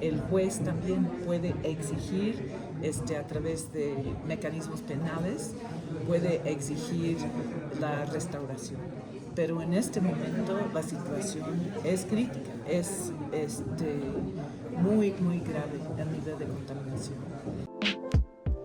el juez también puede exigir a través de mecanismos penales, puede exigir la restauración. Pero en este momento la situación es crítica, es muy, muy grave el nivel de contaminación.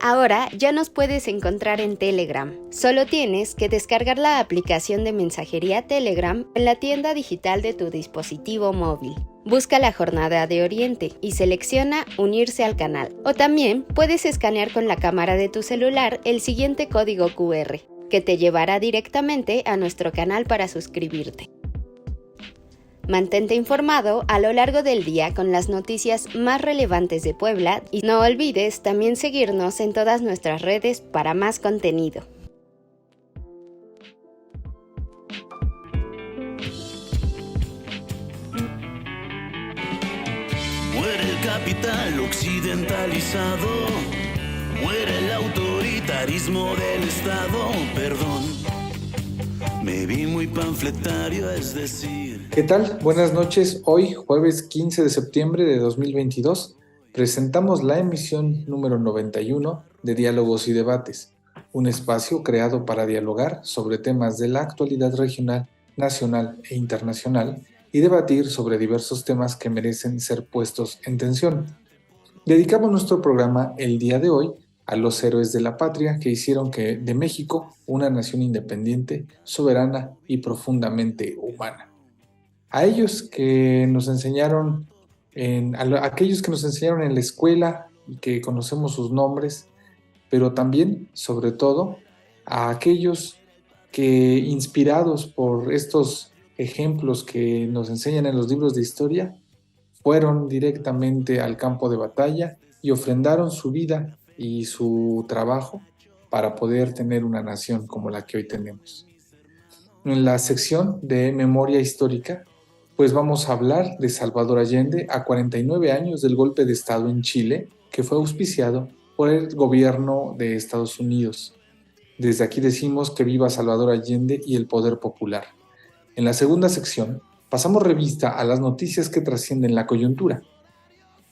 Ahora ya nos puedes encontrar en Telegram. Solo tienes que descargar la aplicación de mensajería Telegram en la tienda digital de tu dispositivo móvil. Busca la Jornada de Oriente y selecciona Unirse al canal. O también puedes escanear con la cámara de tu celular el siguiente código QR, que te llevará directamente a nuestro canal para suscribirte. Mantente informado a lo largo del día con las noticias más relevantes de Puebla y no olvides también seguirnos en todas nuestras redes para más contenido. Muere el capital occidentalizado, muere el autoritarismo del Estado, perdón, me vi muy panfletario, es decir... ¿Qué tal? Buenas noches. Hoy, jueves 15 de septiembre de 2022, presentamos la emisión número 91 de Diálogos y Debates, un espacio creado para dialogar sobre temas de la actualidad regional, nacional e internacional y debatir sobre diversos temas que merecen ser puestos en tensión. Dedicamos nuestro programa el día de hoy a los héroes de la patria que hicieron de México una nación independiente, soberana y profundamente humana. A aquellos que nos enseñaron en la escuela y que conocemos sus nombres, pero también, sobre todo, a aquellos que, inspirados por estos ejemplos que nos enseñan en los libros de historia, fueron directamente al campo de batalla y ofrendaron su vida y su trabajo para poder tener una nación como la que hoy tenemos. En la sección de memoria histórica, pues vamos a hablar de Salvador Allende a 49 años del golpe de Estado en Chile, que fue auspiciado por el gobierno de Estados Unidos. Desde aquí decimos que viva Salvador Allende y el poder popular. En la segunda sección, pasamos revista a las noticias que trascienden la coyuntura.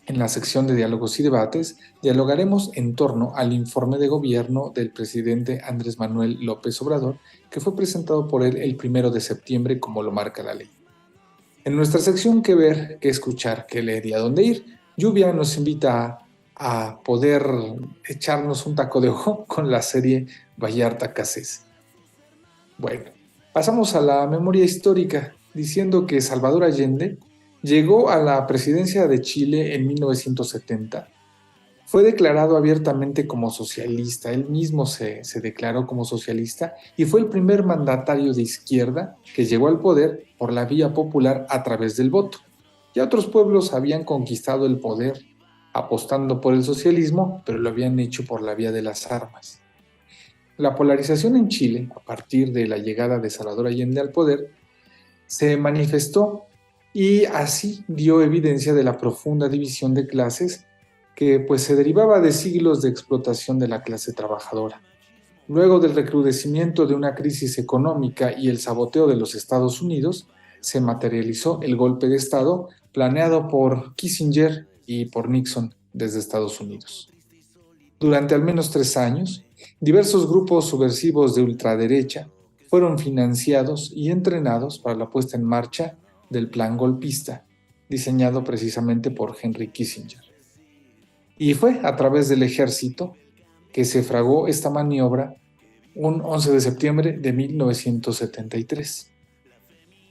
En la sección de diálogos y debates, dialogaremos en torno al informe de gobierno del presidente Andrés Manuel López Obrador, que fue presentado por él el 1 de septiembre como lo marca la ley. En nuestra sección ¿Qué ver, qué escuchar, qué leer y a dónde ir?, Lluvia nos invita a poder echarnos un taco de ojo con la serie Vallarta Cassés. Bueno, pasamos a la memoria histórica, diciendo que Salvador Allende llegó a la presidencia de Chile en 1970. Fue declarado abiertamente como socialista, él mismo se declaró como socialista y fue el primer mandatario de izquierda que llegó al poder por la vía popular a través del voto. Ya otros pueblos habían conquistado el poder apostando por el socialismo, pero lo habían hecho por la vía de las armas. La polarización en Chile, a partir de la llegada de Salvador Allende al poder, se manifestó y así dio evidencia de la profunda división de clases que pues se derivaba de siglos de explotación de la clase trabajadora. Luego del recrudecimiento de una crisis económica y el saboteo de los Estados Unidos, se materializó el golpe de Estado planeado por Kissinger y por Nixon desde Estados Unidos. Durante al menos 3 años, diversos grupos subversivos de ultraderecha fueron financiados y entrenados para la puesta en marcha del plan golpista, diseñado precisamente por Henry Kissinger. Y fue a través del ejército que se fraguó esta maniobra un 11 de septiembre de 1973.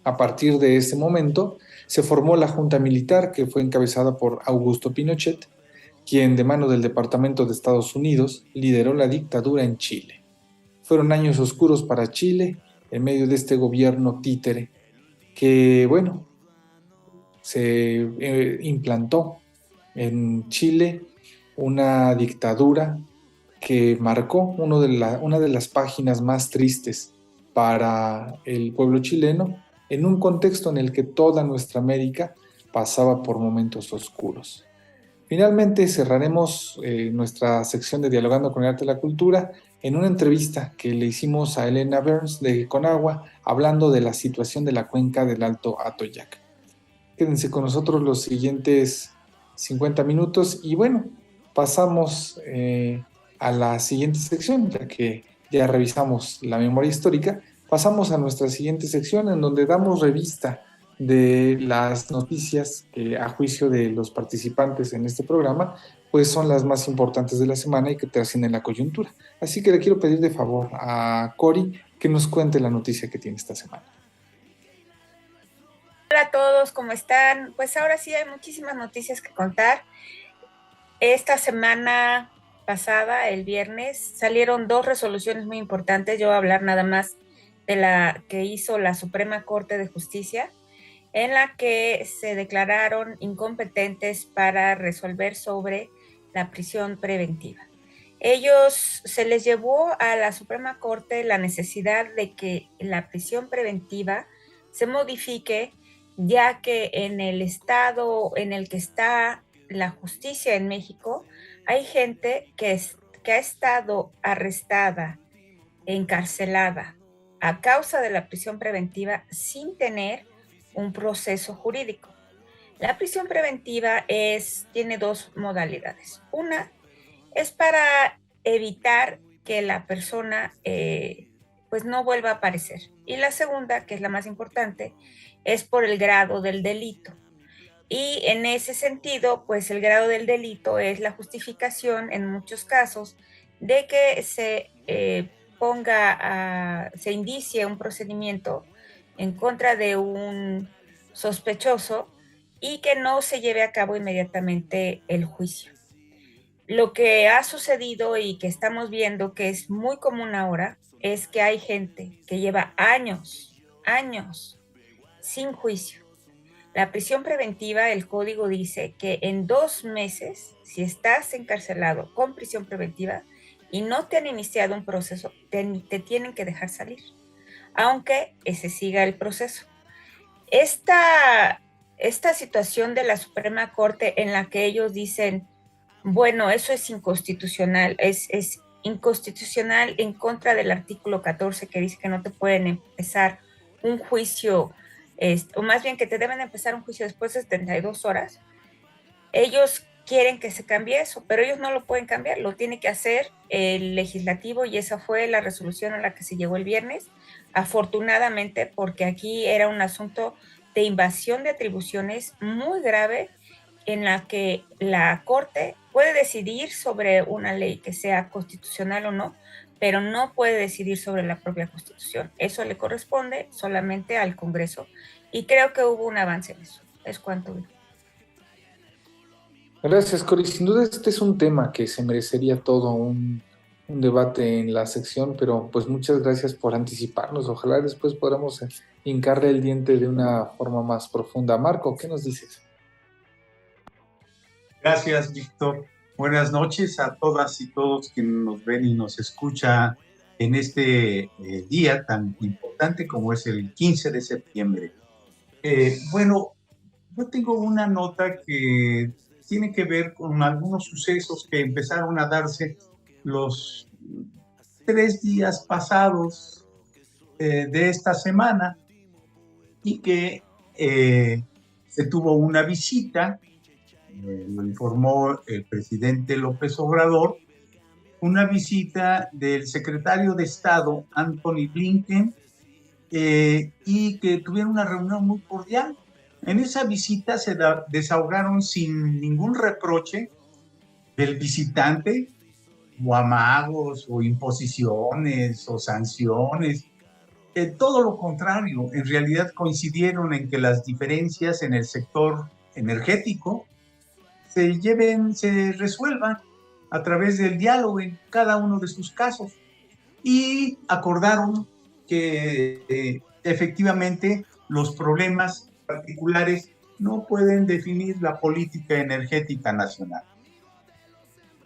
A partir de ese momento se formó la Junta Militar, que fue encabezada por Augusto Pinochet, quien de mano del Departamento de Estados Unidos lideró la dictadura en Chile. Fueron años oscuros para Chile en medio de este gobierno títere que, se implantó en Chile una dictadura que marcó una de las páginas más tristes para el pueblo chileno en un contexto en el que toda nuestra América pasaba por momentos oscuros. Finalmente cerraremos nuestra sección de Dialogando con el Arte y la Cultura en una entrevista que le hicimos a Elena Burns de Conagua hablando de la situación de la cuenca del Alto Atoyac. Quédense con nosotros los siguientes 50 minutos. Y bueno, pasamos a la siguiente sección, ya que ya revisamos la memoria histórica. Pasamos a nuestra siguiente sección en donde damos revista de las noticias que a juicio de los participantes en este programa, pues son las más importantes de la semana y que trascienden la coyuntura. Así que le quiero pedir de favor a Cori que nos cuente la noticia que tiene esta semana. Hola a todos, ¿cómo están? Pues ahora sí hay muchísimas noticias que contar. Esta semana pasada, el viernes, salieron 2 resoluciones muy importantes. Yo voy a hablar nada más de la que hizo la Suprema Corte de Justicia, en la que se declararon incompetentes para resolver sobre la prisión preventiva. Se les llevó a la Suprema Corte la necesidad de que la prisión preventiva se modifique, ya que en el estado en el que está la justicia en México, hay gente que ha estado arrestada, encarcelada, a causa de la prisión preventiva sin tener un proceso jurídico. La prisión preventiva tiene 2 modalidades. Una es para evitar que la persona pues no vuelva a aparecer. Y la segunda, que es la más importante, es por el grado del delito. Y en ese sentido, pues el grado del delito es la justificación en muchos casos de que se indicie un procedimiento en contra de un sospechoso y que no se lleve a cabo inmediatamente el juicio. Lo que ha sucedido y que estamos viendo que es muy común ahora es que hay gente que lleva años sin juicio. La prisión preventiva, el código dice que en 2 meses, si estás encarcelado con prisión preventiva y no te han iniciado un proceso, te tienen que dejar salir, aunque ese siga el proceso. Esta situación de la Suprema Corte en la que ellos dicen, bueno, eso es inconstitucional, es inconstitucional en contra del artículo 14 que dice que no te pueden empezar un juicio, o más bien que te deben empezar un juicio después de 72 horas. Ellos quieren que se cambie eso, pero ellos no lo pueden cambiar, lo tiene que hacer el legislativo y esa fue la resolución a la que se llegó el viernes, afortunadamente, porque aquí era un asunto de invasión de atribuciones muy grave en la que la Corte puede decidir sobre una ley que sea constitucional o no, pero no puede decidir sobre la propia Constitución. Eso le corresponde solamente al Congreso y creo que hubo un avance en eso. Es cuanto. Gracias, Cori. Sin duda este es un tema que se merecería todo un debate en la sección, pero pues muchas gracias por anticiparnos. Ojalá después podamos hincarle el diente de una forma más profunda. Marco, ¿qué nos dices? Gracias, Víctor. Buenas noches a todas y todos quienes nos ven y nos escuchan en este día tan importante como es el 15 de septiembre. Bueno, yo tengo una nota que tiene que ver con algunos sucesos que empezaron a darse los 3 días pasados de esta semana y que se tuvo una visita, lo informó el presidente López Obrador, una visita del secretario de Estado, Antony Blinken, y que tuvieron una reunión muy cordial. En esa visita se desahogaron sin ningún reproche del visitante, o amagos, o imposiciones, o sanciones. Todo lo contrario, en realidad coincidieron en que las diferencias en el sector energético se resuelvan a través del diálogo en cada uno de sus casos y acordaron que efectivamente los problemas particulares no pueden definir la política energética nacional.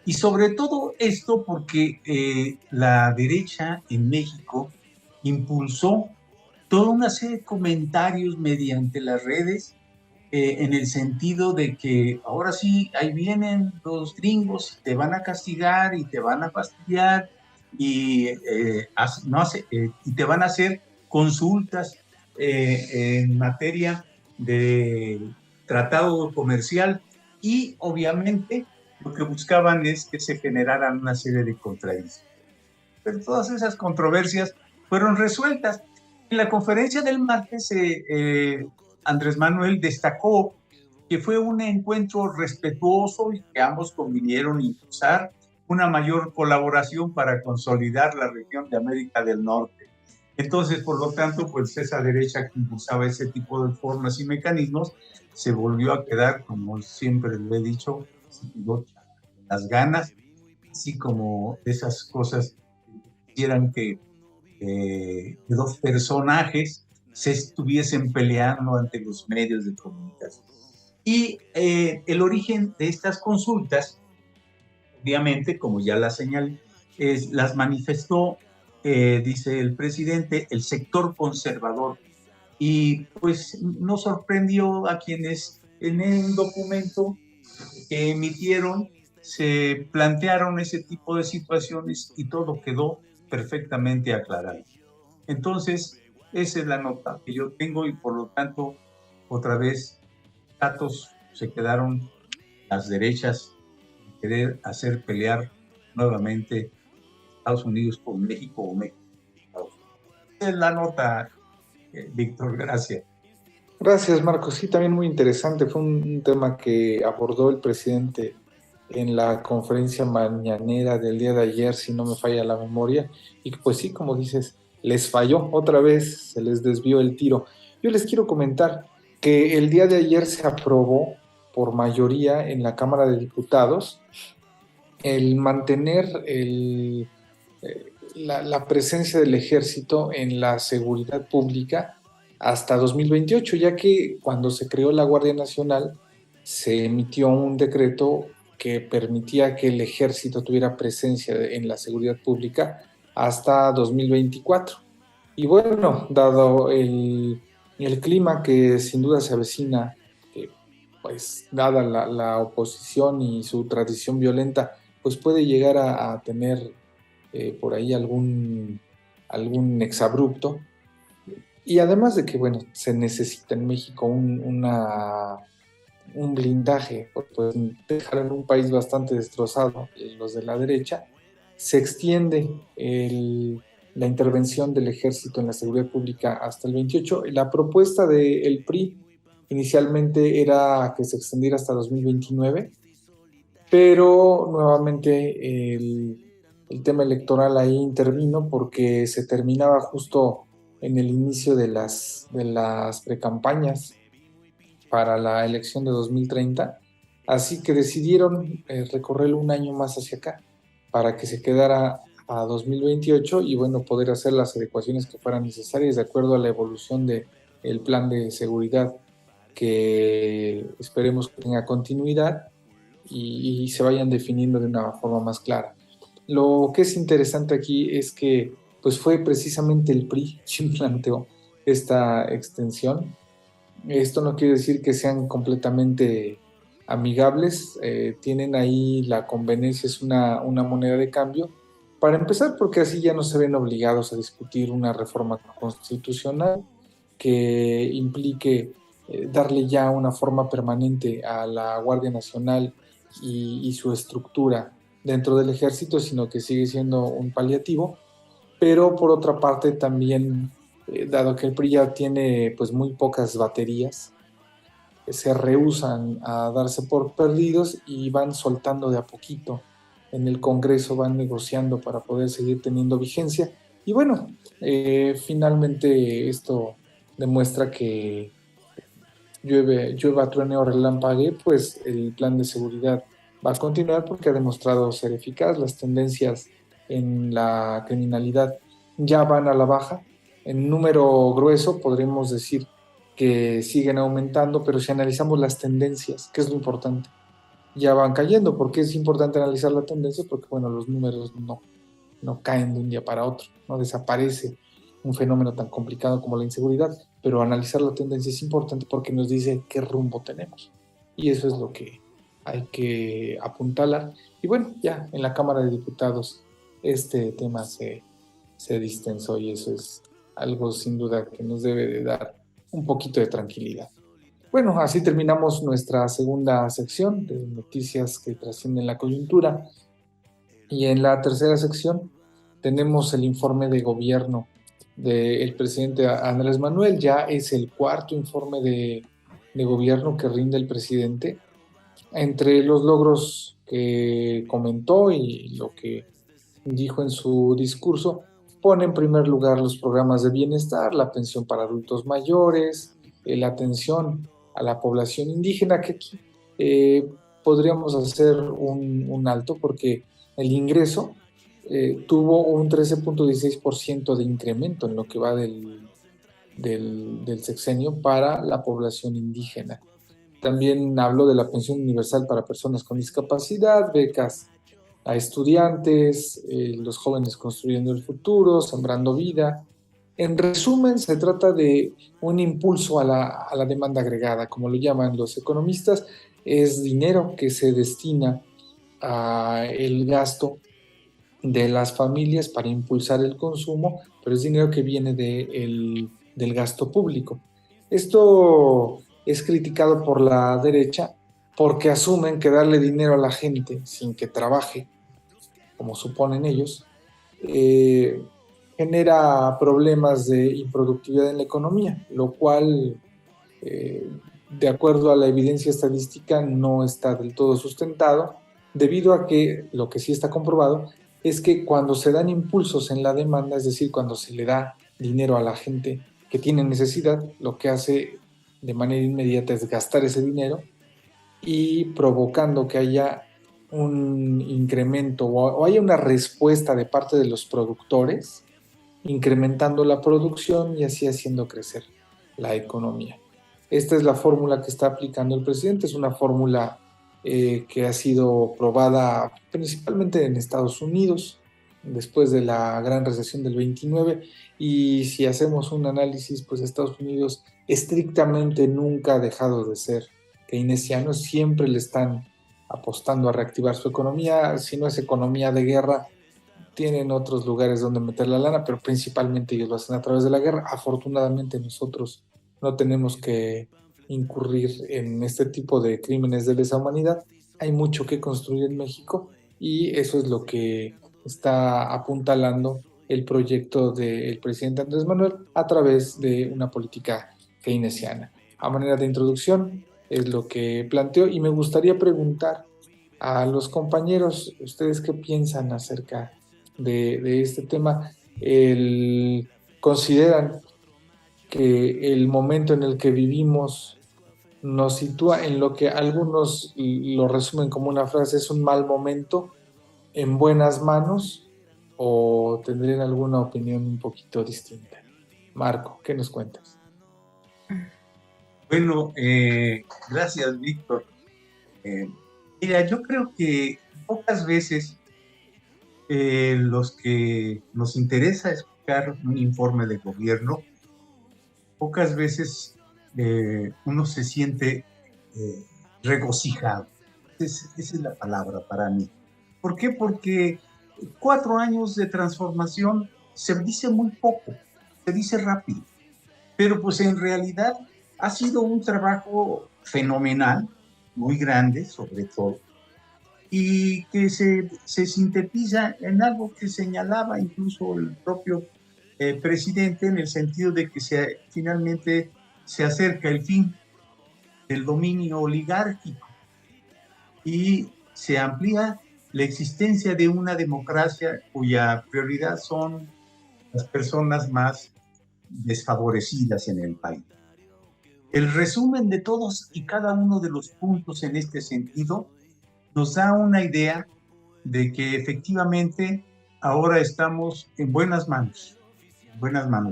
Y sobre todo esto porque la derecha en México impulsó toda una serie de comentarios mediante las redes en el sentido de que ahora sí, ahí vienen los gringos, te van a castigar y te van a fastidiar y te van a hacer consultas en materia de tratado comercial y obviamente lo que buscaban es que se generaran una serie de contradicciones. Pero todas esas controversias fueron resueltas. En la conferencia del martes, Andrés Manuel destacó que fue un encuentro respetuoso y que ambos convinieron impulsar una mayor colaboración para consolidar la región de América del Norte. Entonces, por lo tanto, pues esa derecha que impulsaba ese tipo de formas y mecanismos se volvió a quedar, como siempre lo he dicho, las ganas, así como esas cosas que quisieran que dos personajes se estuviesen peleando ante los medios de comunicación. Y el origen de estas consultas, obviamente, como ya la señalé, las manifestó, dice el presidente, el sector conservador. Y pues no sorprendió a quienes en el documento que emitieron se plantearon ese tipo de situaciones y todo quedó perfectamente aclarado. Entonces, esa es la nota que yo tengo y por lo tanto, otra vez, datos se quedaron las derechas en querer hacer pelear nuevamente Estados Unidos con México o México. Esa es la nota, Víctor, gracias. Gracias, Marcos. Sí, también muy interesante. Fue un tema que abordó el presidente en la conferencia mañanera del día de ayer, si no me falla la memoria. Y pues sí, como dices, les falló otra vez, se les desvió el tiro. Yo les quiero comentar que el día de ayer se aprobó por mayoría en la Cámara de Diputados el mantener la presencia del ejército en la seguridad pública hasta 2028, ya que cuando se creó la Guardia Nacional se emitió un decreto que permitía que el ejército tuviera presencia en la seguridad pública hasta 2024. Y bueno, dado el clima que sin duda se avecina, pues dada la oposición y su tradición violenta, pues puede llegar a tener por ahí algún exabrupto. Y además de que, bueno, se necesita en México un blindaje, porque pues, dejaron un país bastante destrozado, los de la derecha, se extiende la intervención del ejército en la seguridad pública hasta el 28. La propuesta del PRI inicialmente era que se extendiera hasta 2029, pero nuevamente el tema electoral ahí intervino porque se terminaba justo en el inicio de las precampañas para la elección de 2030, así que decidieron recorrerlo un año más hacia acá para que se quedara a 2028 y bueno, poder hacer las adecuaciones que fueran necesarias de acuerdo a la evolución del plan de seguridad que esperemos que tenga continuidad y se vayan definiendo de una forma más clara. Lo que es interesante aquí es que pues fue precisamente el PRI quien planteó esta extensión. Esto no quiere decir que sean completamente amigables, tienen ahí la conveniencia, es una moneda de cambio, para empezar porque así ya no se ven obligados a discutir una reforma constitucional que implique darle ya una forma permanente a la Guardia Nacional y su estructura dentro del ejército, sino que sigue siendo un paliativo. Pero por otra parte también, dado que el PRI ya tiene pues muy pocas baterías, se rehúsan a darse por perdidos y van soltando de a poquito. En el Congreso van negociando para poder seguir teniendo vigencia. Y bueno, finalmente esto demuestra que llueva, truene o relampague, pues el plan de seguridad va a continuar porque ha demostrado ser eficaz. Las tendencias en la criminalidad ya van a la baja. En número grueso podríamos decir que siguen aumentando, pero si analizamos las tendencias, ¿qué es lo importante? Ya van cayendo. ¿Por qué es importante analizar la tendencia? Porque bueno, los números no caen de un día para otro, no desaparece un fenómeno tan complicado como la inseguridad, pero analizar la tendencia es importante porque nos dice qué rumbo tenemos. Y eso es lo que hay que apuntalar. Y bueno, ya en la Cámara de Diputados este tema se distensó y eso es algo sin duda que nos debe de dar un poquito de tranquilidad. Bueno, así terminamos nuestra segunda sección de noticias que trascienden la coyuntura. Y en la tercera sección tenemos el informe de gobierno del presidente Andrés Manuel. Ya es el cuarto informe de gobierno que rinde el presidente. Entre los logros que comentó y lo que dijo en su discurso, pone en primer lugar los programas de bienestar, la pensión para adultos mayores, la atención a la población indígena, que aquí podríamos hacer un alto porque el ingreso tuvo un 13.16% de incremento en lo que va del sexenio para la población indígena. También habló de la pensión universal para personas con discapacidad, becas a estudiantes, los jóvenes construyendo el futuro, sembrando vida. En resumen, se trata de un impulso a la demanda agregada, como lo llaman los economistas. Es dinero que se destina al gasto de las familias para impulsar el consumo, pero es dinero que viene del gasto público. Esto es criticado por la derecha porque asumen que darle dinero a la gente sin que trabaje, como suponen ellos, genera problemas de improductividad en la economía, lo cual, de acuerdo a la evidencia estadística, no está del todo sustentado, debido a que lo que sí está comprobado es que cuando se dan impulsos en la demanda, es decir, cuando se le da dinero a la gente que tiene necesidad, lo que hace de manera inmediata es gastar ese dinero y provocando que haya un incremento o haya una respuesta de parte de los productores, incrementando la producción y así haciendo crecer la economía. Esta es la fórmula que está aplicando el presidente, es una fórmula que ha sido probada principalmente en Estados Unidos después de la gran recesión del 29, y si hacemos un análisis, pues Estados Unidos estrictamente nunca ha dejado de ser keynesiano, siempre le están apostando a reactivar su economía. Si no es economía de guerra, tienen otros lugares donde meter la lana, pero principalmente ellos lo hacen a través de la guerra. Afortunadamente nosotros no tenemos que incurrir en este tipo de crímenes de lesa humanidad. Hay mucho que construir en México y eso es lo que está apuntalando el proyecto del presidente Andrés Manuel a través de una política keynesiana. A manera de introducción es lo que planteo y me gustaría preguntar a los compañeros, ¿ustedes qué piensan acerca de este tema? ¿Consideran que el momento en el que vivimos nos sitúa en lo que algunos lo resumen como una frase, es un mal momento, en buenas manos, o tendrían alguna opinión un poquito distinta? Marco, ¿qué nos cuentas? Bueno, gracias, Víctor. Mira, yo creo que pocas veces los que nos interesa escuchar un informe de gobierno, pocas veces uno se siente regocijado. Esa es la palabra para mí. ¿Por qué? Porque 4 años de transformación se dice muy poco, se dice rápido, pero pues en realidad ha sido un trabajo fenomenal, muy grande sobre todo, y que se sintetiza en algo que señalaba incluso el propio presidente, en el sentido de que finalmente se acerca el fin del dominio oligárquico y se amplía la existencia de una democracia cuya prioridad son las personas más desfavorecidas en el país. El resumen de todos y cada uno de los puntos en este sentido nos da una idea de que efectivamente ahora estamos en buenas manos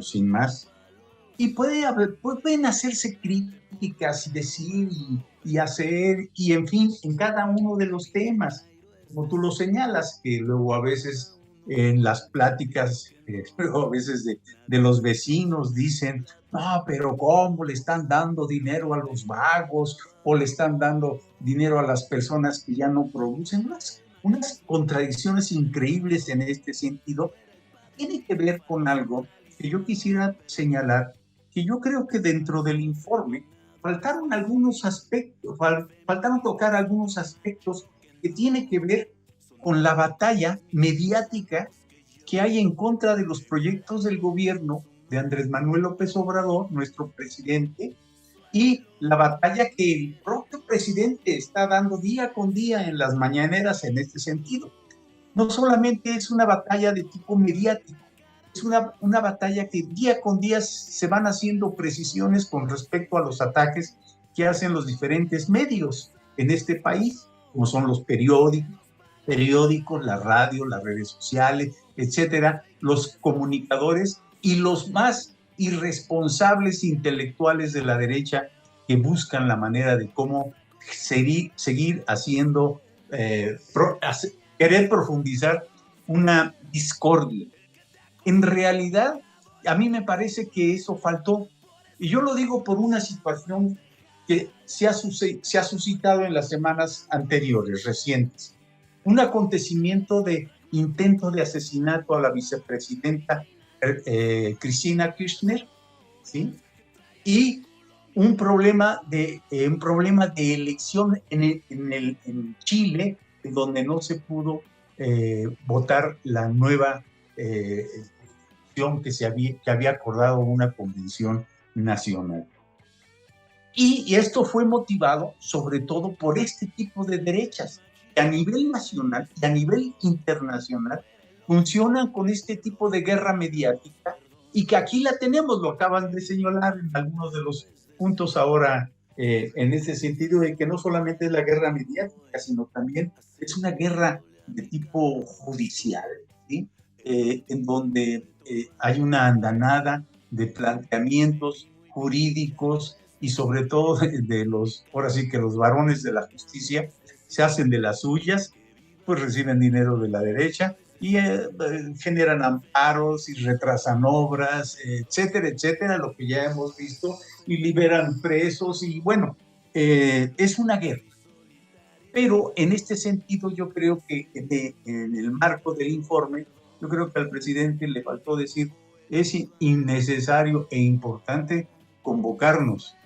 sin más. Y pueden hacerse críticas y decir y hacer, y en fin, en cada uno de los temas, como tú lo señalas, que luego a veces en las pláticas, luego a veces de los vecinos dicen, no, pero ¿cómo le están dando dinero a los vagos? O le están dando dinero a las personas que ya no producen. Unas contradicciones increíbles en este sentido. Tiene que ver con algo que yo quisiera señalar, que yo creo que dentro del informe faltaron algunos aspectos, faltaron tocar algunos aspectos que tienen que ver con la batalla mediática que hay en contra de los proyectos del gobierno de Andrés Manuel López Obrador, nuestro presidente, y la batalla que el propio presidente está dando día con día en las mañaneras en este sentido. No solamente es una batalla de tipo mediático, es una batalla que día con día se van haciendo precisiones con respecto a los ataques que hacen los diferentes medios en este país, como son los periódicos, la radio, las redes sociales, etcétera, los comunicadores y los más irresponsables intelectuales de la derecha que buscan la manera de cómo seguir haciendo, querer profundizar una discordia. En realidad, a mí me parece que eso faltó. Y yo lo digo por una situación que se ha suscitado en las semanas anteriores, recientes. Un acontecimiento de intento de asesinato a la vicepresidenta Cristina Kirchner, ¿sí? Y un problema de elección en Chile, donde no se pudo votar la nueva que había acordado una convención nacional. Y esto fue motivado sobre todo por este tipo de derechas que a nivel nacional y a nivel internacional funcionan con este tipo de guerra mediática y que aquí la tenemos, lo acaban de señalar en algunos de los puntos ahora en ese sentido de que no solamente es la guerra mediática, sino también es una guerra de tipo judicial, ¿sí? En donde hay una andanada de planteamientos jurídicos y sobre todo ahora sí que los varones de la justicia se hacen de las suyas, pues reciben dinero de la derecha y generan amparos y retrasan obras, etcétera, etcétera, lo que ya hemos visto, y liberan presos y bueno, es una guerra. Pero en este sentido yo creo que en el marco del informe, yo creo que al presidente le faltó decir, es innecesario e importante convocarnos,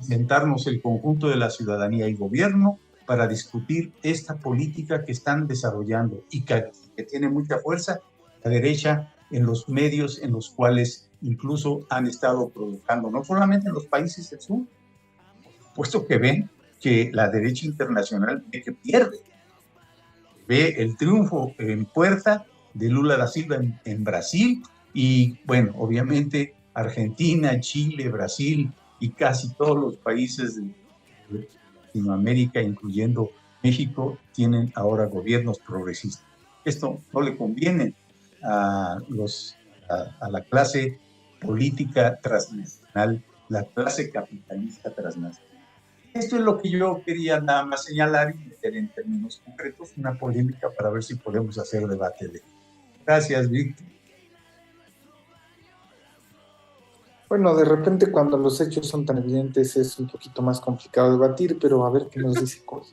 sentarnos el conjunto de la ciudadanía y gobierno para discutir esta política que están desarrollando y que tiene mucha fuerza la derecha en los medios en los cuales incluso han estado provocando, no solamente en los países del sur, puesto que ven que la derecha internacional ve que pierde, ve el triunfo en puerta de Lula da Silva en Brasil y bueno, obviamente Argentina, Chile, Brasil y casi todos los países de Latinoamérica, incluyendo México, tienen ahora gobiernos progresistas. Esto no le conviene a la clase política transnacional, la clase capitalista transnacional. Esto es lo que yo quería nada más señalar y meter en términos concretos una polémica para ver si podemos hacer debate de. Gracias, Víctor. Bueno, de repente cuando los hechos son tan evidentes es un poquito más complicado debatir, pero a ver qué nos dice Cori.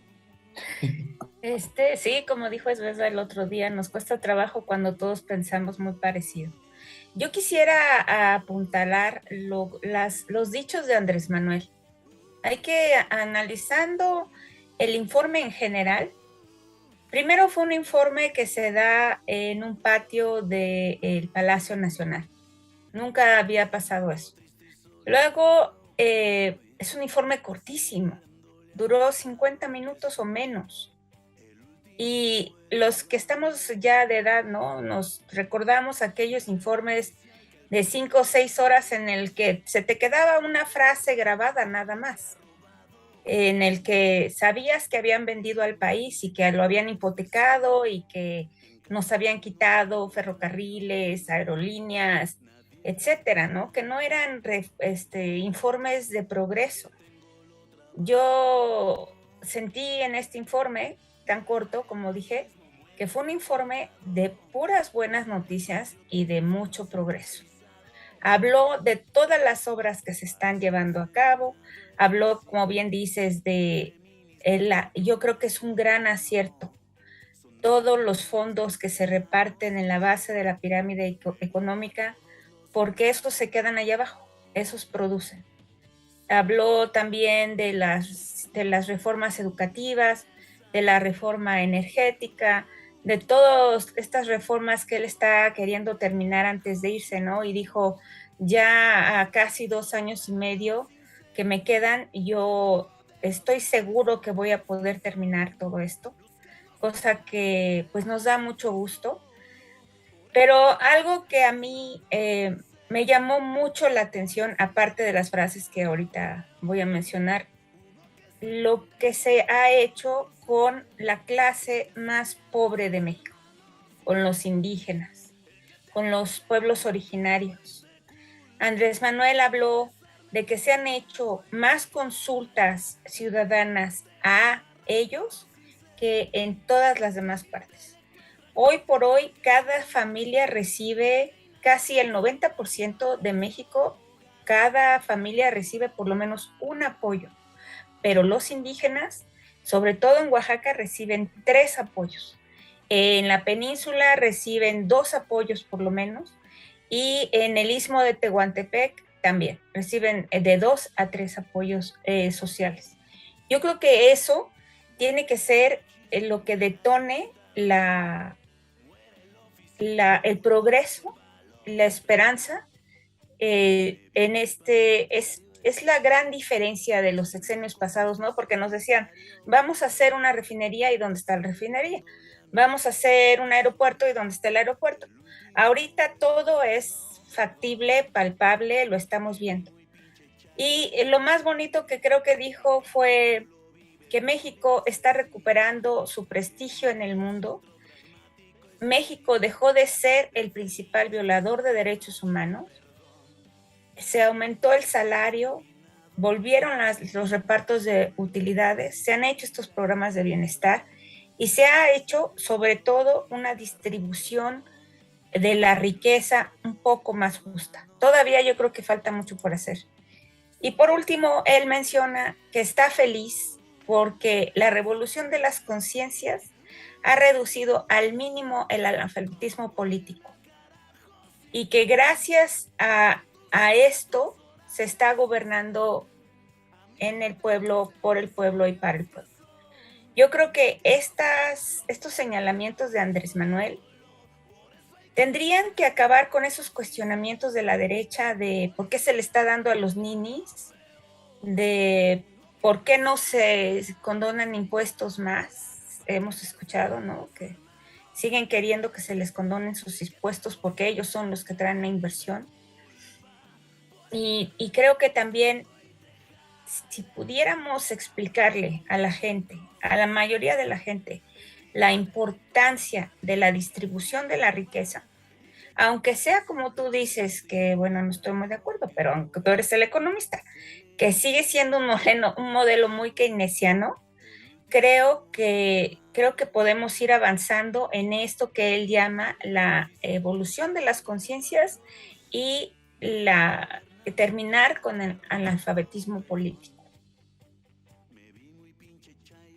Sí, como dijo Esbeza el otro día, nos cuesta trabajo cuando todos pensamos muy parecido. Yo quisiera apuntalar los dichos de Andrés Manuel. Hay que, analizando el informe en general, primero fue un informe que se da en un patio del Palacio Nacional. Nunca había pasado eso. Luego, es un informe cortísimo. Duró 50 minutos o menos. Y los que estamos ya de edad, ¿no? Nos recordamos aquellos informes de 5 o 6 horas en el que se te quedaba una frase grabada nada más, en el que sabías que habían vendido al país y que lo habían hipotecado y que nos habían quitado ferrocarriles, aerolíneas, etcétera, ¿no? Que no eran informes de progreso. Yo sentí en este informe tan corto, como dije, que fue un informe de puras buenas noticias y de mucho progreso. Habló de todas las obras que se están llevando a cabo, habló, como bien dices, yo creo que es un gran acierto, todos los fondos que se reparten en la base de la pirámide económica, porque estos se quedan allá abajo, esos producen. habló también de las reformas educativas, de la reforma energética, de todas estas reformas que él está queriendo terminar antes de irse, ¿no? Y dijo, ya a casi 2 años y medio que me quedan, yo estoy seguro que voy a poder terminar todo esto, cosa que pues nos da mucho gusto. Pero algo que a mí me llamó mucho la atención, aparte de las frases que ahorita voy a mencionar, lo que se ha hecho con la clase más pobre de México, con los indígenas, con los pueblos originarios. Andrés Manuel habló de que se han hecho más consultas ciudadanas a ellos que en todas las demás partes. Hoy por hoy, cada familia recibe casi el 90% de México, cada familia recibe por lo menos un apoyo, pero los indígenas, sobre todo en Oaxaca, reciben 3 apoyos. En la península reciben 2 apoyos por lo menos, y en el istmo de Tehuantepec también reciben de 2 a 3 apoyos sociales. Yo creo que eso tiene que ser lo que detone el progreso, la esperanza en es la gran diferencia de los sexenios pasados, ¿no? Porque nos decían, vamos a hacer una refinería y ¿dónde está la refinería? Vamos a hacer un aeropuerto y ¿dónde está el aeropuerto? Ahorita todo es factible, palpable, lo estamos viendo. Y lo más bonito que creo que dijo fue que México está recuperando su prestigio en el mundo. México dejó de ser el principal violador de derechos humanos, se aumentó el salario, volvieron los repartos de utilidades, se han hecho estos programas de bienestar y se ha hecho sobre todo una distribución de la riqueza un poco más justa. Todavía yo creo que falta mucho por hacer. Y por último, él menciona que está feliz porque la revolución de las conciencias ha reducido al mínimo el analfabetismo político y que gracias a esto se está gobernando en el pueblo, por el pueblo y para el pueblo. Yo creo que estos señalamientos de Andrés Manuel tendrían que acabar con esos cuestionamientos de la derecha de por qué se le está dando a los ninis, de por qué no se condonan impuestos más. Hemos escuchado, ¿no?, que siguen queriendo que se les condonen sus impuestos porque ellos son los que traen la inversión. Y creo que también si pudiéramos explicarle a la gente, a la mayoría de la gente, la importancia de la distribución de la riqueza, aunque sea como tú dices, que bueno, no estoy muy de acuerdo, pero aunque tú eres el economista, que sigue siendo un modelo muy keynesiano, creo que podemos ir avanzando en esto que él llama la evolución de las conciencias y terminar con el analfabetismo político.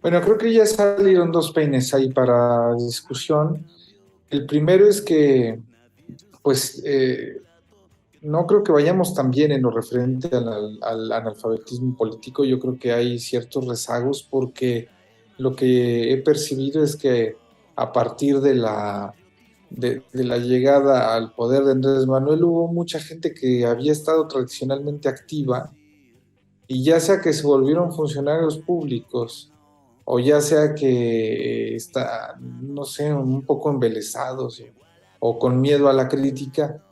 Bueno, creo que ya salieron 2 peines ahí para discusión. El primero es que, pues, no creo que vayamos tan bien en lo referente al analfabetismo político. Yo creo que hay ciertos rezagos porque lo que he percibido es que a partir de la llegada al poder de Andrés Manuel hubo mucha gente que había estado tradicionalmente activa y ya sea que se volvieron funcionarios públicos o ya sea que no sé, un poco embelesados o con miedo a la crítica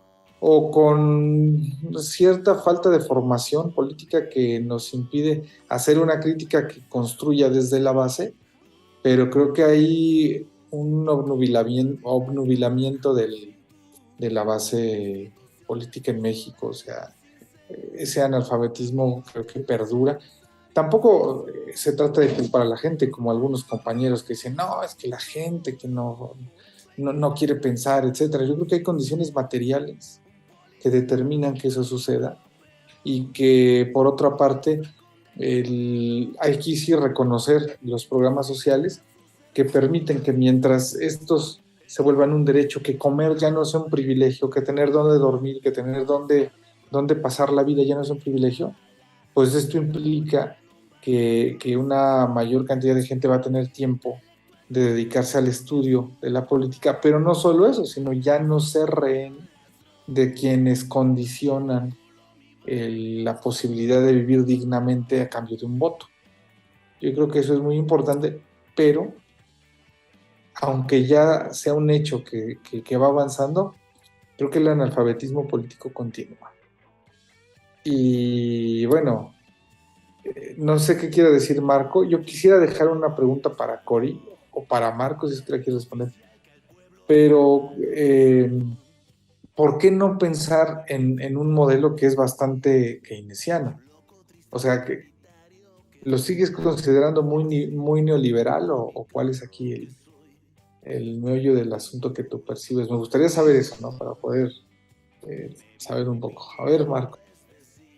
o con cierta falta de formación política que nos impide hacer una crítica que construya desde la base, pero creo que hay un obnubilamiento de la base política en México. O sea, ese analfabetismo creo que perdura. Tampoco se trata de culpar a la gente, como algunos compañeros que dicen, no, es que la gente que no quiere pensar, etcétera. Yo creo que hay condiciones materiales que determinan que eso suceda y que, por otra parte, hay que sí reconocer los programas sociales que permiten que mientras estos se vuelvan un derecho, que comer ya no sea un privilegio, que tener dónde dormir, que tener dónde pasar la vida ya no es un privilegio, pues esto implica que una mayor cantidad de gente va a tener tiempo de dedicarse al estudio de la política, pero no solo eso, sino ya no ser rehén de quienes condicionan la posibilidad de vivir dignamente a cambio de un voto. Yo creo que eso es muy importante, pero aunque ya sea un hecho que va avanzando, creo que el analfabetismo político continúa. Y bueno, no sé qué quiere decir Marco. Yo quisiera dejar una pregunta para Cori o para Marco, si es que la quiere responder. Pero, ¿por qué no pensar en un modelo que es bastante keynesiano? O sea, que ¿lo sigues considerando muy neoliberal o cuál es aquí el meollo del asunto que tú percibes? Me gustaría saber eso, ¿no? Para poder saber un poco. A ver, Marco.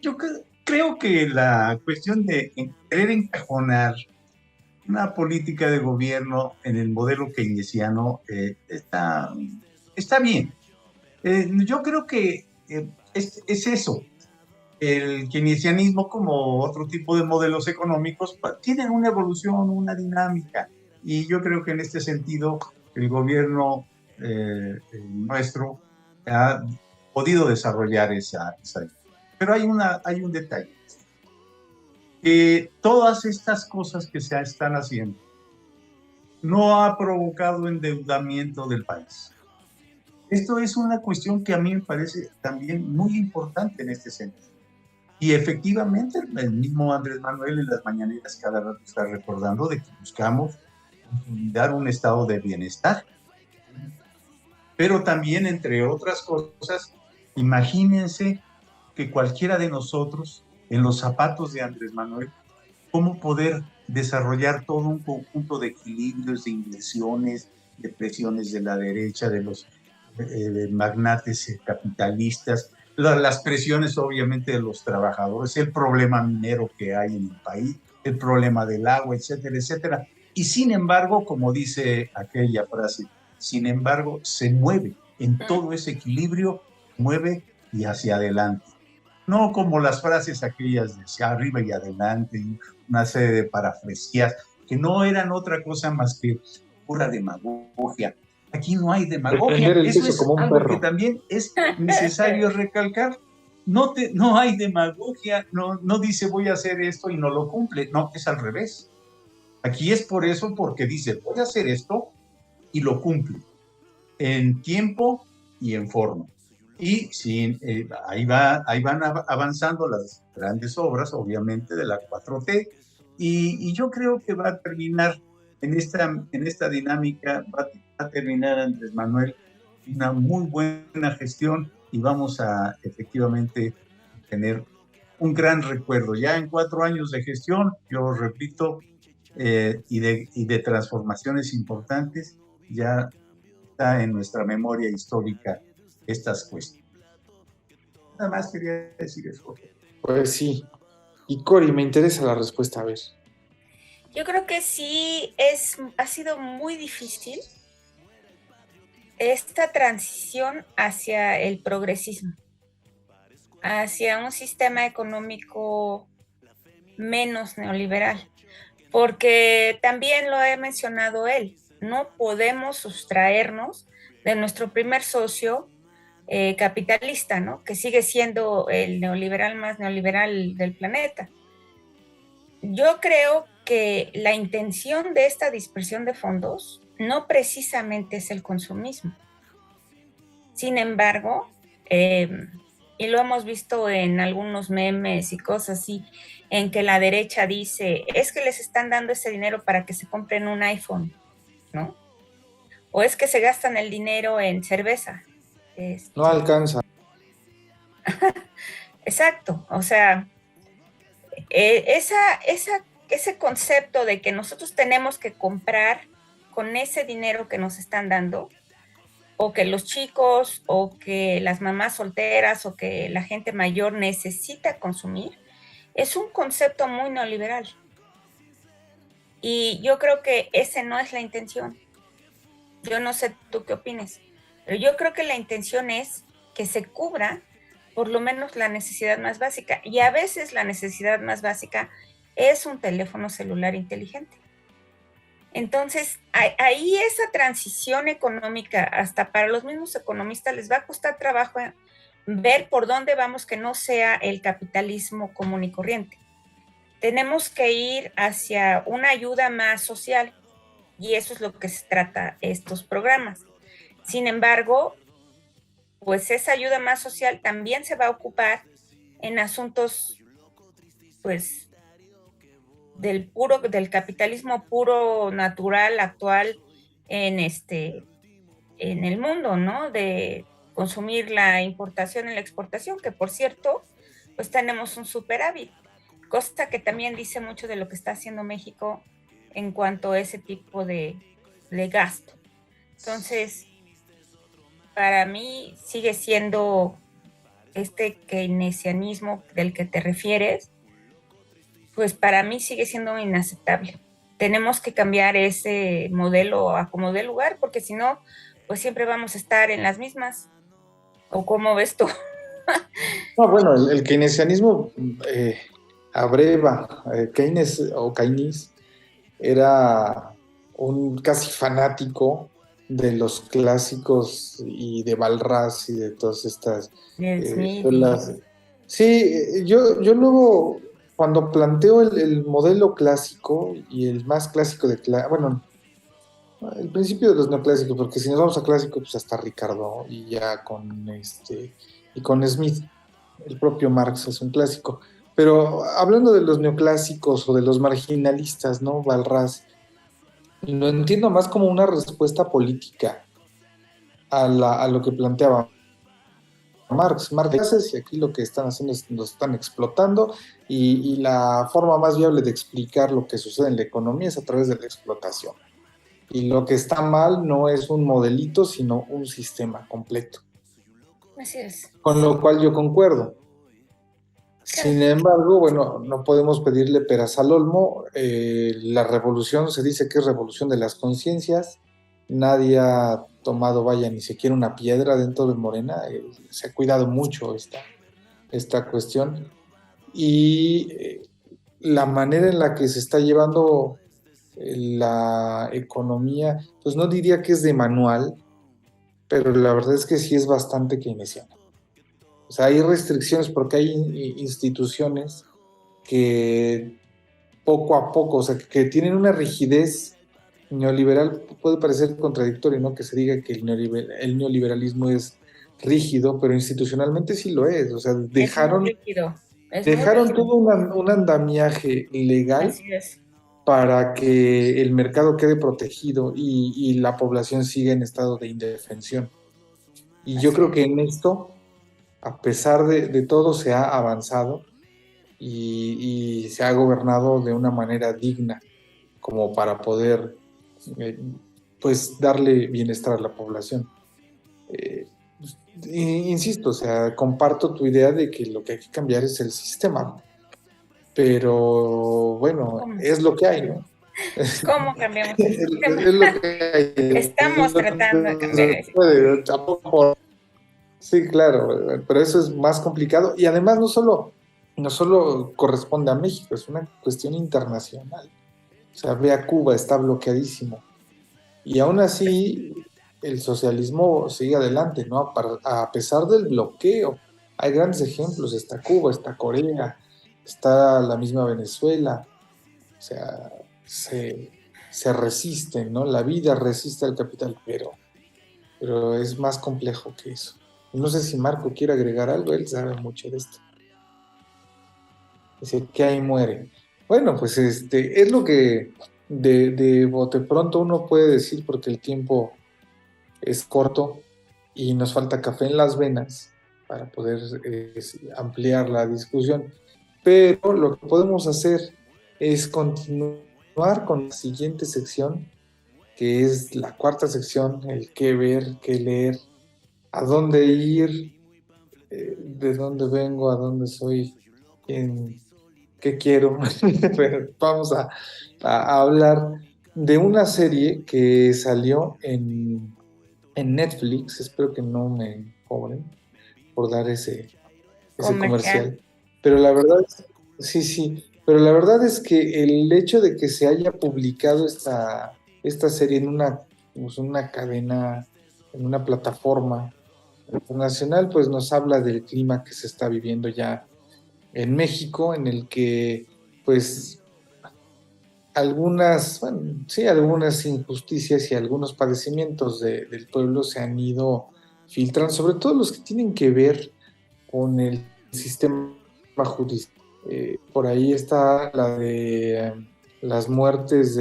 Yo creo que la cuestión de querer encajonar una política de gobierno en el modelo keynesiano está bien. Yo creo que es eso. El keynesianismo, como otro tipo de modelos económicos, tienen una evolución, una dinámica. Y yo creo que en este sentido el gobierno nuestro ha podido desarrollar esa. Pero hay un detalle. Todas estas cosas que se están haciendo no ha provocado endeudamiento del país. Esto es una cuestión que a mí me parece también muy importante en este sentido. Y efectivamente, el mismo Andrés Manuel en las mañaneras cada rato está recordando de que buscamos dar un estado de bienestar. Pero también, entre otras cosas, imagínense que cualquiera de nosotros, en los zapatos de Andrés Manuel, cómo poder desarrollar todo un conjunto de equilibrios, de inversiones, de presiones de la derecha, de los magnates capitalistas, las presiones obviamente de los trabajadores, el problema minero que hay en el país, el problema del agua, etcétera, etcétera. Y sin embargo, como dice aquella frase, sin embargo, se mueve en todo ese equilibrio, mueve y hacia adelante. No como las frases aquellas de hacia arriba y adelante, una serie de parafrasías que no eran otra cosa más que pura demagogia. Aquí no hay demagogia. Eso es algo que también es necesario recalcar. No hay demagogia, no dice voy a hacer esto y no lo cumple. No, es al revés. Aquí es por eso, porque dice voy a hacer esto y lo cumple en tiempo y en forma. Y sí, ahí van avanzando las grandes obras, obviamente, de la 4T, y yo creo que va a terminar en esta dinámica, va a terminar Andrés Manuel una muy buena gestión y vamos a efectivamente tener un gran recuerdo. Ya en 4 años de gestión, yo repito, y de transformaciones importantes, ya está en nuestra memoria histórica estas cuestiones. Nada más quería decir eso. Pues sí. Y Cori, me interesa la respuesta, a ver. Yo creo que sí ha sido muy difícil esta transición hacia el progresismo, hacia un sistema económico menos neoliberal, porque también lo ha mencionado él, no podemos sustraernos de nuestro primer socio capitalista, ¿no? Que sigue siendo el neoliberal más neoliberal del planeta. Yo creo que la intención de esta dispersión de fondos no precisamente es el consumismo. Sin embargo, y lo hemos visto en algunos memes y cosas así, en que la derecha dice, es que les están dando ese dinero para que se compren un iPhone, ¿no? O es que se gastan el dinero en cerveza. No alcanza. Exacto, o sea, ese concepto de que nosotros tenemos que comprar con ese dinero que nos están dando, o que los chicos, o que las mamás solteras, o que la gente mayor necesita consumir, es un concepto muy neoliberal. Y yo creo que esa no es la intención. Yo no sé tú qué opines, pero yo creo que la intención es que se cubra por lo menos la necesidad más básica. Y a veces la necesidad más básica es un teléfono celular inteligente. Entonces, ahí esa transición económica, hasta para los mismos economistas les va a costar trabajo ver por dónde vamos que no sea el capitalismo común y corriente. Tenemos que ir hacia una ayuda más social y eso es lo que se trata estos programas. Sin embargo, pues esa ayuda más social también se va a ocupar en asuntos, pues, del capitalismo puro, natural, actual, en el mundo, ¿no? De consumir la importación y la exportación, que por cierto, pues tenemos un superávit, cosa que también dice mucho de lo que está haciendo México en cuanto a ese tipo de gasto. Entonces, para mí sigue siendo este keynesianismo del que te refieres, pues para mí sigue siendo inaceptable. Tenemos que cambiar ese modelo a como dé lugar, porque si no, pues siempre vamos a estar en las mismas. ¿O cómo ves tú? No, bueno, el keynesianismo abreva, Keynes o Keynes era un casi fanático de los clásicos y de Balras y de todas estas Smith. escuelas. Sí, yo luego, cuando planteo el modelo clásico y el más clásico bueno, el principio de los neoclásicos, porque si nos vamos a clásico, pues hasta Ricardo y ya y con Smith, el propio Marx es un clásico. Pero hablando de los neoclásicos o de los marginalistas, ¿no? Balras, lo entiendo más como una respuesta política a lo que planteaba Marx. Marx, y aquí lo que están haciendo es lo están explotando y la forma más viable de explicar lo que sucede en la economía es a través de la explotación. Y lo que está mal no es un modelito, sino un sistema completo. Así es. Con lo cual yo concuerdo. Sin embargo, bueno, no podemos pedirle peras al olmo. La revolución se dice que es revolución de las conciencias. Nadie ha tomado, vaya, ni siquiera una piedra dentro de Morena. Se ha cuidado mucho esta cuestión. Y la manera en la que se está llevando la economía, pues no diría que es de manual, pero la verdad es que sí es bastante keynesiana. O sea, hay restricciones porque hay instituciones que poco a poco, o sea, que tienen una rigidez neoliberal. Puede parecer contradictorio, ¿no? Que se diga que el neoliberalismo es rígido, pero institucionalmente sí lo es. O sea, dejaron todo un andamiaje legal. Así es. Para que el mercado quede protegido y la población siga en estado de indefensión. Y yo creo que en esto, a pesar de todo, se ha avanzado y se ha gobernado de una manera digna, como para poder pues darle bienestar a la población. Insisto, o sea, comparto tu idea de que lo que hay que cambiar es el sistema, pero bueno, es lo que hay, ¿no? ¿Cómo cambiamos el sistema? Es lo que hay. Estamos tratando de cambiar eso. Sí, claro, pero eso es más complicado y además no solo corresponde a México, es una cuestión internacional. O sea, ve a Cuba, está bloqueadísimo. Y aún así, el socialismo sigue adelante, ¿no? A pesar del bloqueo. Hay grandes ejemplos, está Cuba, está Corea, está la misma Venezuela. O sea, se resisten, ¿no? La vida resiste al capital, pero es más complejo que eso. No sé si Marco quiere agregar algo, él sabe mucho de esto. Dice que ahí muere. Bueno, pues es lo que de bote pronto uno puede decir porque el tiempo es corto y nos falta café en las venas para poder ampliar la discusión. Pero lo que podemos hacer es continuar con la siguiente sección, que es la cuarta sección, el qué ver, qué leer, a dónde ir, de dónde vengo, a dónde soy, qué quiero. Vamos a hablar de una serie que salió en Netflix. Espero que no me cobren por dar ese ese Comercial. comercial. Pero la verdad, sí, sí, pero la verdad es que el hecho de que se haya publicado esta serie en pues, una cadena, en una plataforma internacional, pues nos habla del clima que se está viviendo ya en México, en el que pues algunas, bueno, sí, algunas injusticias y algunos padecimientos del pueblo se han ido filtrando, sobre todo los que tienen que ver con el sistema judicial. Por ahí está la de las muertes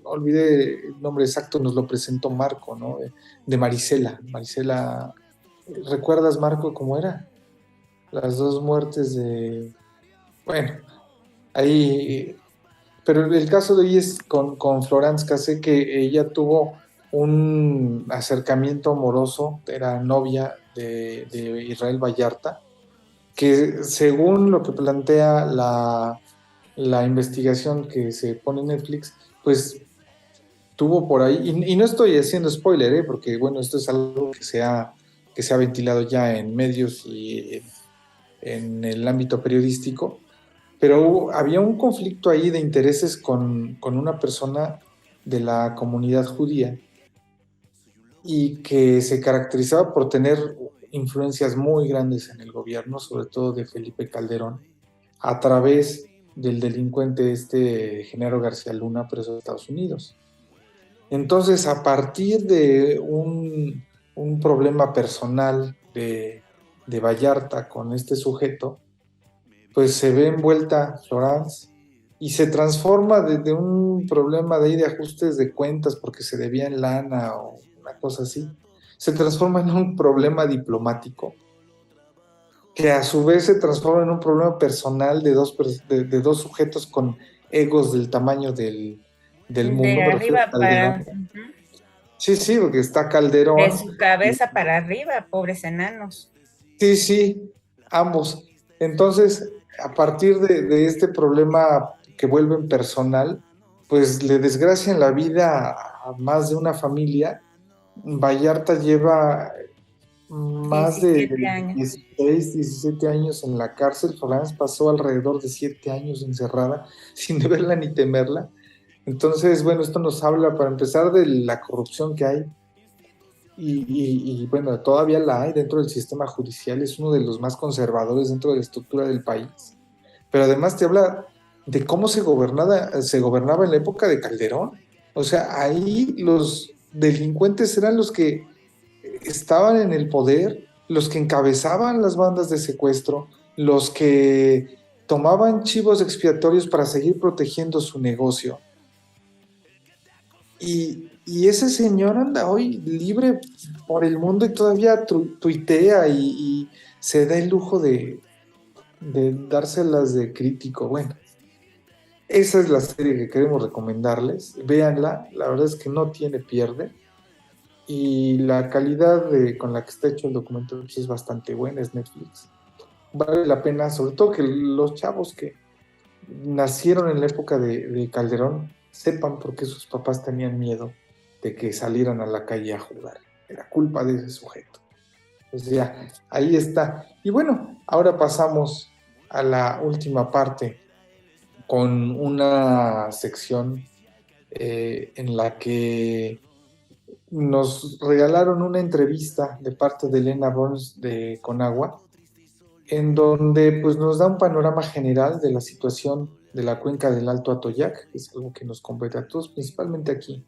olvidé el nombre exacto, nos lo presentó Marco, ¿no? De Marisela. Marisela, ¿recuerdas, Marco, cómo era? Las dos muertes bueno, ahí, pero el caso de ella es con Florence Cassé, que ella tuvo un acercamiento amoroso, era novia de Israel Vallarta, que según lo que plantea la investigación que se pone en Netflix, pues tuvo por ahí, y no estoy haciendo spoiler, porque bueno, esto es algo que se ha ventilado ya en medios y en el ámbito periodístico, pero había un conflicto ahí de intereses con una persona de la comunidad judía y que se caracterizaba por tener influencias muy grandes en el gobierno, sobre todo de Felipe Calderón, a través del delincuente Genaro García Luna, preso de Estados Unidos. Entonces, a partir de un problema personal de Vallarta con este sujeto, pues se ve envuelta Florence y se transforma de un problema de ahí de ajustes de cuentas porque se debía en lana o una cosa así, se transforma en un problema diplomático que a su vez se transforma en un problema personal de dos sujetos con egos del tamaño del mundo, De me refiero arriba a Calderón. para, ujú, Sí, sí, porque está de Calderón. su cabeza para arriba, pobres enanos. Sí, sí, ambos. Entonces, a partir de este problema que vuelven personal, pues le desgracian la vida a más de una familia. Vallarta lleva más de 17 años. 16, 17 años en la cárcel. Florence pasó alrededor de 7 años encerrada sin verla ni temerla. Entonces, bueno, esto nos habla para empezar de la corrupción que hay bueno, todavía la hay dentro del sistema judicial, es uno de los más conservadores dentro de la estructura del país, pero además te habla de cómo se gobernaba en la época de Calderón. O sea, ahí los delincuentes eran los que estaban en el poder, los que encabezaban las bandas de secuestro, los que tomaban chivos expiatorios para seguir protegiendo su negocio. Y ese señor anda hoy libre por el mundo y todavía tuitea y se da el lujo de dárselas de crítico. Bueno, esa es la serie que queremos recomendarles. Véanla, la verdad es que no tiene pierde. Y la calidad con la que está hecho el documental pues, es bastante buena, es Netflix. Vale la pena, sobre todo que los chavos que nacieron en la época de Calderón sepan por qué sus papás tenían miedo de que salieran a la calle a jugar. Era culpa de ese sujeto. O sea, ahí está. Y bueno, ahora pasamos a la última parte con una sección en la que nos regalaron una entrevista de parte de Elena Burns de Conagua, en donde pues, nos da un panorama general de la situación de la cuenca del Alto Atoyac, que es algo que nos compete a todos, principalmente aquí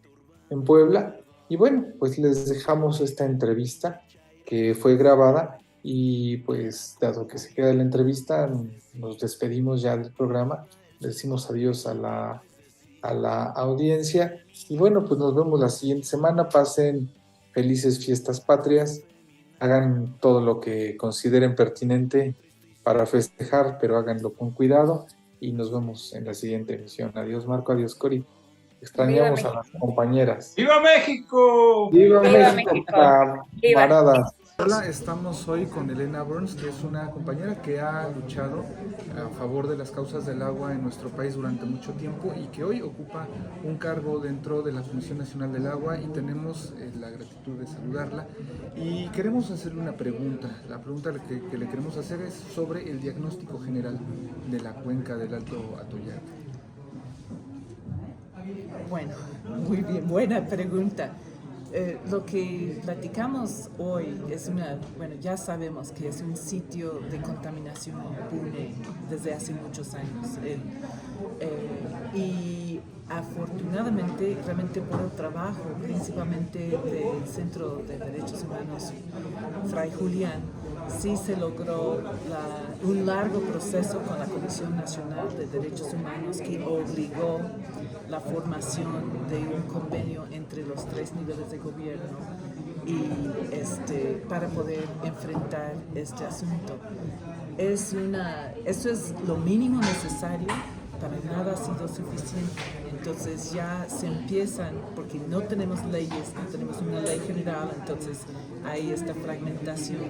en Puebla. Y bueno, pues les dejamos esta entrevista que fue grabada y pues dado que se queda la entrevista, nos despedimos ya del programa, decimos adiós a la audiencia y bueno, pues nos vemos la siguiente semana. Pasen felices fiestas patrias, hagan todo lo que consideren pertinente para festejar, pero háganlo con cuidado y nos vemos en la siguiente emisión. Adiós Marco, adiós Cori. Viva Extrañamos a México. las compañeras. ¡Viva México! ¡Viva Viva México, México. Viva. camaradas! Hola, estamos hoy con Elena Burns, que es una compañera que ha luchado a favor de las causas del agua en nuestro país durante mucho tiempo y que hoy ocupa un cargo dentro de la Comisión Nacional del Agua, y tenemos la gratitud de saludarla y queremos hacerle una pregunta. La pregunta que le queremos hacer es sobre el diagnóstico general de la cuenca del Alto Atoyac. Bueno, muy bien, buena pregunta. Lo que platicamos hoy es ya sabemos que es un sitio de contaminación impune desde hace muchos años. Y afortunadamente, realmente por el trabajo principalmente del Centro de Derechos Humanos Fray Julián, sí se logró un largo proceso con la Comisión Nacional de Derechos Humanos que obligó la formación de un convenio entre los 3 niveles de gobierno para poder enfrentar este asunto. Eso es lo mínimo necesario, para nada ha sido suficiente. Entonces ya se empiezan, porque no tenemos leyes, no tenemos una ley general, entonces hay esta fragmentación.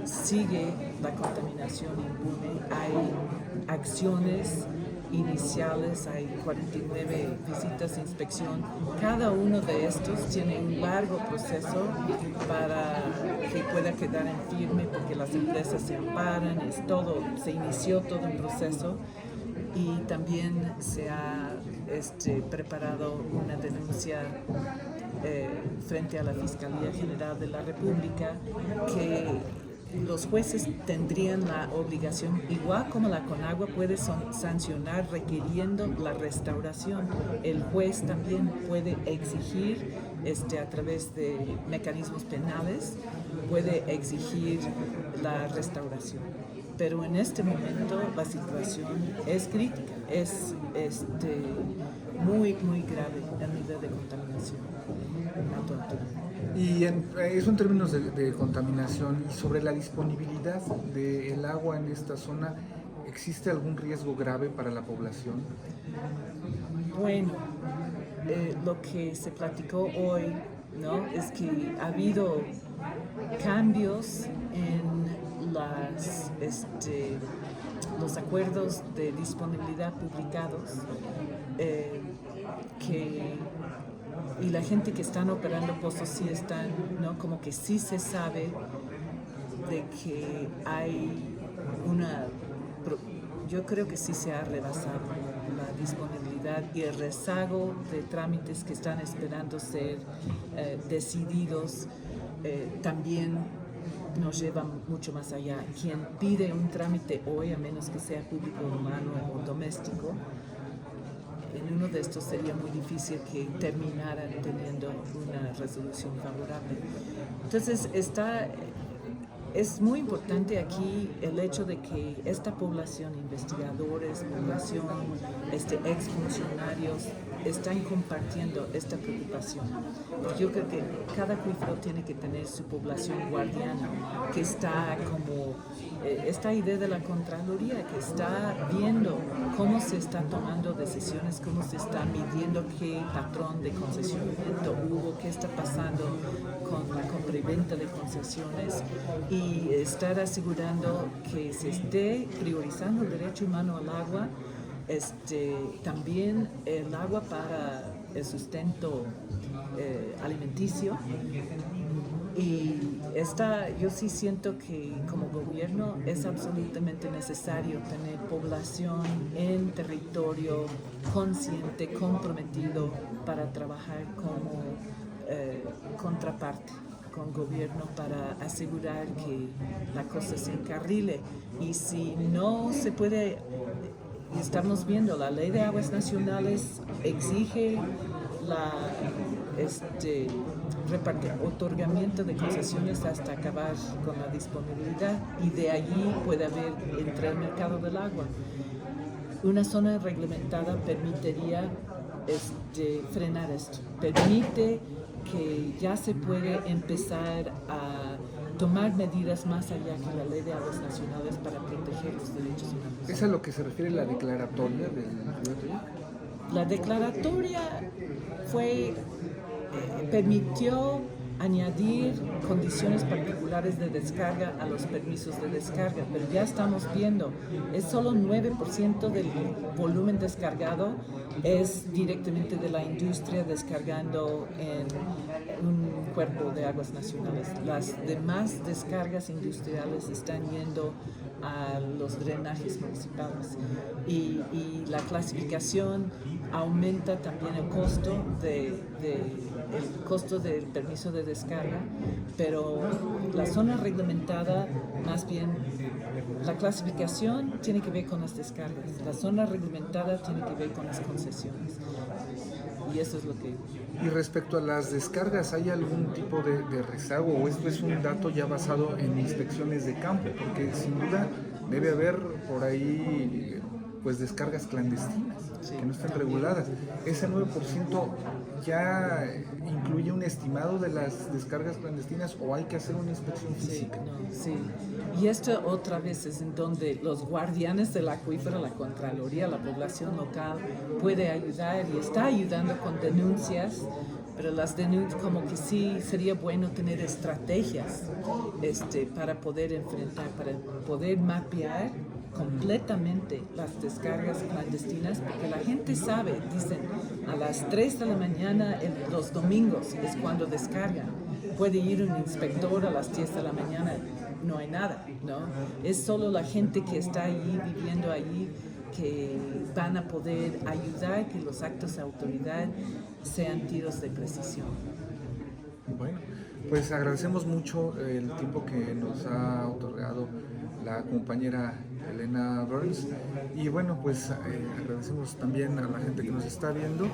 Sigue la contaminación impune, hay acciones iniciales, hay 49 visitas de inspección. Cada uno de estos tiene un largo proceso para que pueda quedar en firme, porque las empresas se amparan, se inició todo un proceso, y también se ha preparado una denuncia frente a la Fiscalía General de la República, que los jueces tendrían la obligación, igual como la Conagua puede sancionar requiriendo la restauración, el juez también puede exigir a través de mecanismos penales, puede exigir la restauración. Pero en este momento la situación es crítica, es muy, muy grave el nivel de contaminación a toda altura. Y eso en términos de contaminación, y sobre la disponibilidad del agua en esta zona, ¿existe algún riesgo grave para la población? Bueno, lo que se platicó hoy, ¿no?, es que ha habido cambios en los acuerdos de disponibilidad publicados, y la gente que están operando pozos sí están, ¿no?, como que sí se sabe de que hay yo creo que sí se ha rebasado la disponibilidad, y el rezago de trámites que están esperando ser decididos también nos lleva mucho más allá. Quien pide un trámite hoy, a menos que sea público, humano o doméstico, en uno de estos sería muy difícil que terminaran teniendo una resolución favorable. Entonces es muy importante aquí el hecho de que esta población, investigadores, población, exfuncionarios, están compartiendo esta preocupación. Porque yo creo que cada acuífero tiene que tener su población guardiana, que está como esta idea de la Contraloría, que está viendo cómo se están tomando decisiones, cómo se está midiendo qué patrón de concesionamiento hubo, qué está pasando con la compra y venta de concesiones, y estar asegurando que se esté priorizando el derecho humano al agua, también el agua para el sustento alimenticio. Y yo sí siento que como gobierno es absolutamente necesario tener población en territorio consciente, comprometido, para trabajar como contraparte con gobierno para asegurar que la cosa se encarrile. Y si no se puede, estamos viendo, la Ley de Aguas Nacionales exige otorgamiento de concesiones hasta acabar con la disponibilidad, y de allí puede haber entre el mercado del agua. Una zona reglamentada permitiría frenar esto, permite que ya se puede empezar a tomar medidas más allá que la Ley de Aguas Nacionales para proteger los derechos humanos. ¿Es a lo que se refiere la declaratoria del río Atoyac? La declaratoria permitió añadir condiciones particulares de descarga a los permisos de descarga, pero ya estamos viendo, es solo 9% del volumen descargado es directamente de la industria descargando en un cuerpo de aguas nacionales. Las demás descargas industriales están yendo a los drenajes municipales y la clasificación aumenta también el costo del permiso de descarga, pero la zona reglamentada, más bien, la clasificación tiene que ver con las descargas, la zona reglamentada tiene que ver con las concesiones. Y eso es lo que... Y respecto a las descargas, ¿hay algún tipo de rezago o esto es un dato ya basado en inspecciones de campo? Porque sin duda debe haber por ahí pues descargas clandestinas, sí, que no están reguladas. ¿Ese 9% ya incluye un estimado de las descargas clandestinas o hay que hacer una inspección física? Sí, y esto otra vez es en donde los guardianes del acuífero, la Contraloría, la población local puede ayudar y está ayudando con denuncias, pero las denuncias como que sí sería bueno tener estrategias para poder enfrentar, para poder mapear completamente las descargas clandestinas, porque la gente sabe, dicen, a las 3 de la mañana los domingos es cuando descargan. Puede ir un inspector a las 10 de la mañana, no hay nada, ¿no? Es solo la gente que está allí, viviendo allí, que van a poder ayudar que los actos de autoridad sean tiros de precisión. Bueno, pues agradecemos mucho el tiempo que nos ha otorgado la compañera Elena Burns y bueno, pues agradecemos también a la gente que nos está viendo